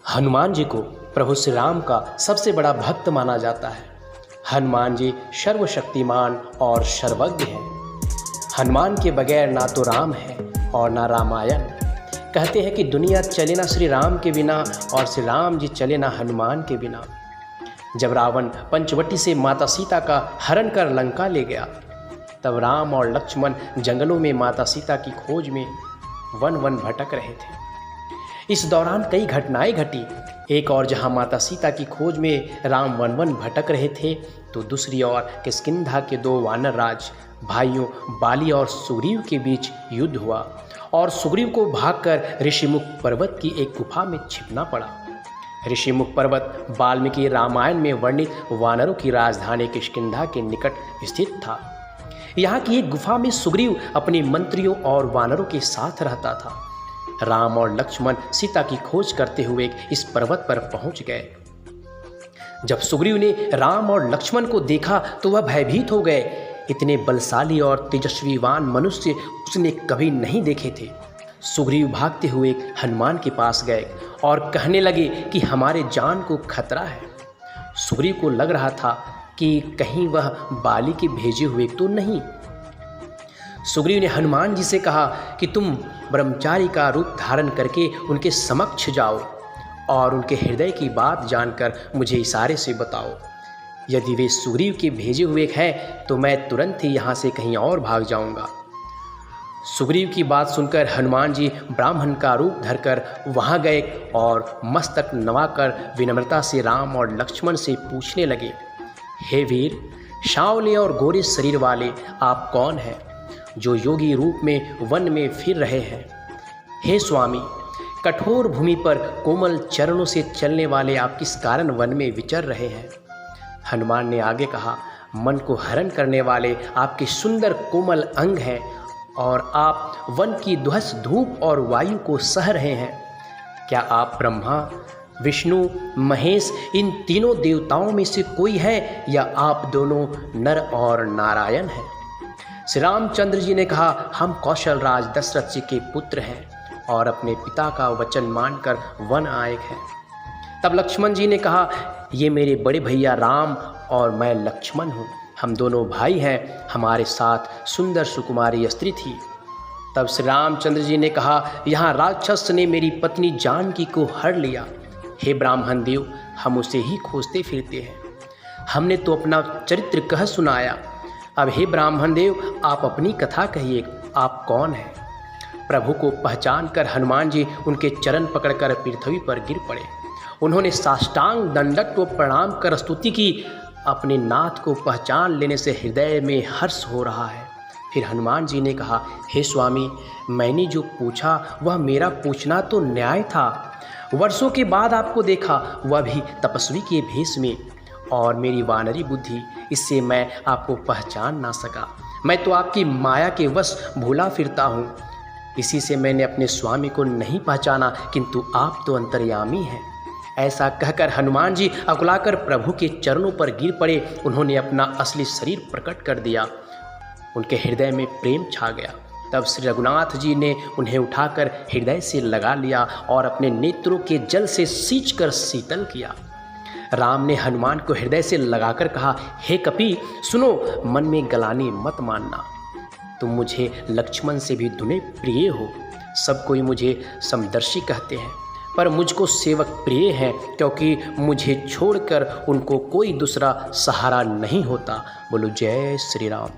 हनुमान जी को प्रभु श्री राम का सबसे बड़ा भक्त माना जाता है। हनुमान जी सर्वशक्तिमान और सर्वज्ञ हैं। हनुमान के बगैर ना तो राम है और ना रामायण। कहते हैं कि दुनिया चले ना श्री राम के बिना और श्री राम जी चले ना हनुमान के बिना। जब रावण पंचवटी से माता सीता का हरण कर लंका ले गया, तब राम और लक्ष्मण जंगलों में माता सीता की खोज में वन वन भटक रहे थे। इस दौरान कई घटनाएं घटी। एक और जहां माता सीता की खोज में राम वन वन भटक रहे थे, तो दूसरी ओर किष्किंधा के दो वानर राज भाइयों बाली और सुग्रीव के बीच युद्ध हुआ और सुग्रीव को भागकर ऋषिमुख पर्वत की एक गुफा में छिपना पड़ा। ऋषिमुख पर्वत वाल्मीकि रामायण में वर्णित वानरों की राजधानी किष्किंधा के निकट स्थित था। यहाँ की एक गुफा में सुग्रीव अपने मंत्रियों और वानरों के साथ रहता था। राम और लक्ष्मण सीता की खोज करते हुए इस पर्वत पर पहुंच गए। जब सुग्रीव ने राम और लक्ष्मण को देखा तो वह भयभीत हो गए। इतने बलशाली और तेजस्वीवान मनुष्य उसने कभी नहीं देखे थे। सुग्रीव भागते हुए हनुमान के पास गए और कहने लगे कि हमारे जान को खतरा है। सुग्रीव को लग रहा था कि कहीं वह बाली के भेजे हुए तो नहीं। सुग्रीव ने हनुमान जी से कहा कि तुम ब्रह्मचारी का रूप धारण करके उनके समक्ष जाओ और उनके हृदय की बात जानकर मुझे इशारे से बताओ। यदि वे सुग्रीव के भेजे हुए हैं तो मैं तुरंत ही यहाँ से कहीं और भाग जाऊँगा। सुग्रीव की बात सुनकर हनुमान जी ब्राह्मण का रूप धरकर वहाँ गए और मस्तक नवाकर विनम्रता से राम और लक्ष्मण से पूछने लगे, हे वीर, सांवले और गोरे शरीर वाले आप कौन हैं जो योगी रूप में वन में फिर रहे हैं? हे स्वामी, कठोर भूमि पर कोमल चरणों से चलने वाले आप किस कारण वन में विचर रहे हैं? हनुमान ने आगे कहा, मन को हरण करने वाले आपके सुंदर कोमल अंग हैं और आप वन की ध्वस धूप और वायु को सह रहे हैं। क्या आप ब्रह्मा, विष्णु, महेश इन तीनों देवताओं में से कोई है या आप दोनों नर और नारायण हैं? श्री रामचंद्र जी ने कहा, हम कौशल राज दशरथ जी के पुत्र हैं और अपने पिता का वचन मानकर वन आए हैं। तब लक्ष्मण जी ने कहा, ये मेरे बड़े भैया राम और मैं लक्ष्मण हूँ। हम दोनों भाई हैं। हमारे साथ सुंदर सुकुमारी स्त्री थी। तब श्री रामचंद्र जी ने कहा, यहाँ राक्षस ने मेरी पत्नी जानकी को हर लिया। हे ब्राह्मण देव, हम उसे ही खोजते फिरते हैं। हमने तो अपना चरित्र कह सुनाया। अब हे ब्राह्मण देव, आप अपनी कथा कहिए, आप कौन हैं? प्रभु को पहचान कर हनुमान जी उनके चरण पकड़कर पृथ्वी पर गिर पड़े। उन्होंने साष्टांग दंडवत को प्रणाम कर स्तुति की। अपने नाथ को पहचान लेने से हृदय में हर्ष हो रहा है। फिर हनुमान जी ने कहा, हे स्वामी, मैंने जो पूछा वह मेरा पूछना तो न्याय था। वर्षों के बाद आपको देखा, वह भी तपस्वी के भेष में, और मेरी वानरी बुद्धि, इससे मैं आपको पहचान ना सका। मैं तो आपकी माया के वश भूला फिरता हूँ। इसी से मैंने अपने स्वामी को नहीं पहचाना, किंतु आप तो अंतर्यामी हैं। ऐसा कहकर हनुमान जी अकुलाकर प्रभु के चरणों पर गिर पड़े। उन्होंने अपना असली शरीर प्रकट कर दिया। उनके हृदय में प्रेम छा गया। तब श्री रघुनाथ जी ने उन्हें उठाकर हृदय से लगा लिया और अपने नेत्रों के जल से सींचकर शीतल किया। राम ने हनुमान को हृदय से लगाकर कहा, हे कपि सुनो, मन में गलानी मत मानना। तुम मुझे लक्ष्मण से भी दुने प्रिय हो। सब कोई मुझे समदर्शी कहते हैं, पर मुझको सेवक प्रिय है, क्योंकि मुझे छोड़कर उनको कोई दूसरा सहारा नहीं होता। बोलो जय श्री राम।